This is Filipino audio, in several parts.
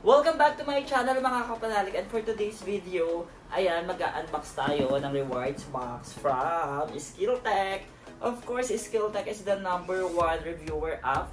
Welcome back to my channel mga kapanalig, and for today's video, ayan, mag-unbox tayo ng rewards box from Skilltech. Of course, Skilltech is the #1 reviewer app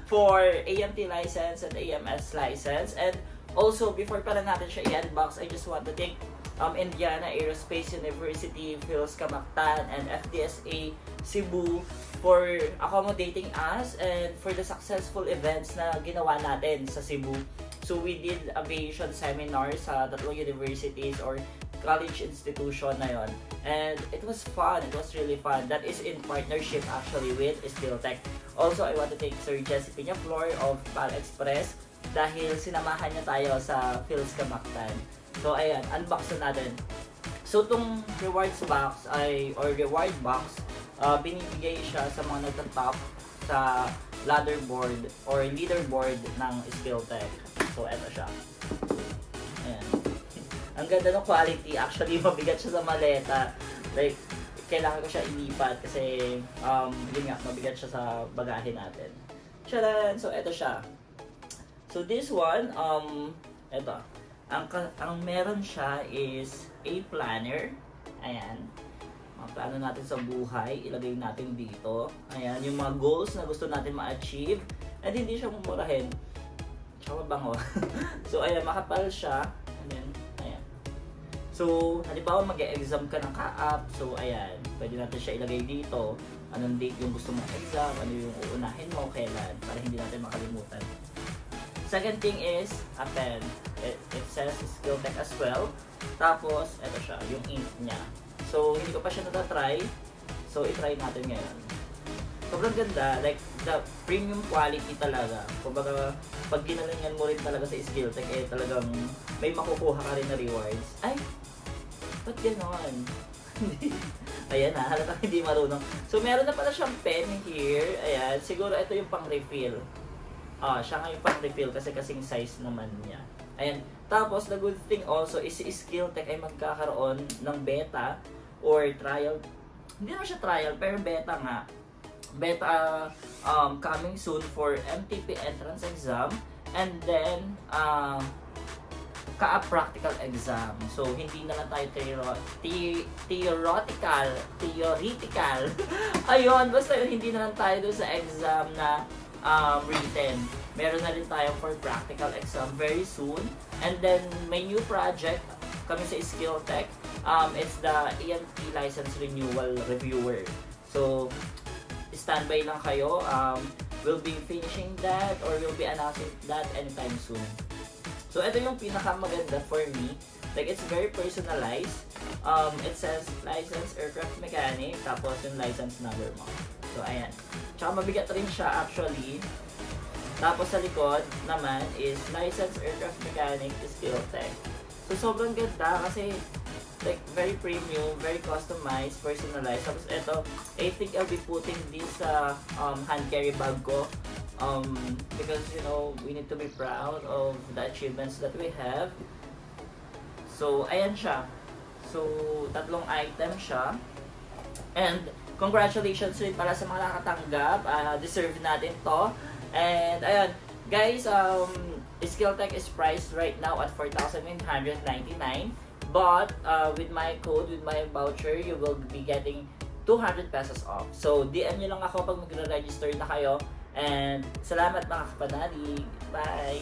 for AMT license and AMS license. And also, before pala natin siya i-unbox, I just want to thank Indiana Aerospace University, Phils Kamaktan, and FDSA Cebu for accommodating us and for the successful events na ginawa natin sa Cebu. So we did aviation seminars sa tatlong universities or college institution na yon. And it was fun. It was really fun. That is in partnership actually with Skilltech. Also, I want to thank Sir Jesse Piñaflor of Pal Express dahil sinamahan niya tayo sa Phils Kamaktan. So ayan, unbox na natin. So itong rewards box or reward box, binibigay siya sa mga nagtatop sa leaderboard or leaderboard ng Skilltech. So eto siya. Ayan. Ang ganda ng quality. Actually, mabigat siya sa maleta. Like, kailangan ko siya ilipat kasi yun nga, mabigat siya sa bagahe natin. Tcharan! So eto siya. So this one, eto. Ang meron siya is a planner. Ayan. Mga plano natin sa buhay, ilagay natin dito. Ayan, yung mga goals na gusto natin ma-achieve. At hindi siya mumurahin. Tsaka mabango. So, ayan, makapal siya. Ayan. So, halimbawa mag-e-exam ka ng ka-up. So, ayan, pwede natin siya ilagay dito. Anong date yung gusto mong exam, ano yung uunahin mo, kailan, para hindi natin makalimutan. Second thing is a pen. It says Skilltech as well. Tapos, ito siya, yung ink niya. So, hindi ko pa siya natatry. So, itry natin ngayon. Sobrang ganda. Like, the premium quality talaga. Kumbaga, pag ginalingan mo rin talaga sa Skilltech, eh talagang may makukuha ka rin na rewards. Ay! Ba't gano'n? Ayan na, halatang hindi marunong. So, meron na pala siyang pen here. Ayan, siguro ito yung pang-refill. Siya nga yung pang-refill kasi kasing size naman niya. Ayan. Tapos, the good thing also is si Skilltech ay magkakaroon ng beta or trial. Hindi naman siya trial, pero beta nga. Beta coming soon for MTP entrance exam and then ka-up practical exam. So, hindi na lang tayo theoretical. Ayun, basta yun, hindi na lang tayo doon sa exam na written. Meron na rin tayo for practical exam very soon. And then, may new project kami sa Skilltech. It's the AMT license renewal reviewer. So, standby lang kayo. We'll be finishing that or we'll be announcing that anytime soon. So, ito yung pinakamaganda for me. Like, it's very personalized. It says license aircraft mechanic, tapos yung license number mo. So, ayan. Tsaka mabigat rin siya actually. Tapos sa likod naman is license aircraft mechanic Skilltech. So, sobrang ganda kasi like very premium, very customized, personalized. Tapos ito, I think I'll be putting this sa hand carry bag ko. Because, you know, we need to be proud of the achievements that we have. So, ayan siya. So, tatlong item siya. And, congratulations rin para sa mga nakatanggap. Deserve natin to. And, ayan, guys, Skilltech is priced right now at 4,999. But, with my code, with my voucher, you will be getting 200 pesos off. So, DM nyo lang ako pag mag-register na kayo. And, salamat mga kapanalig. Bye!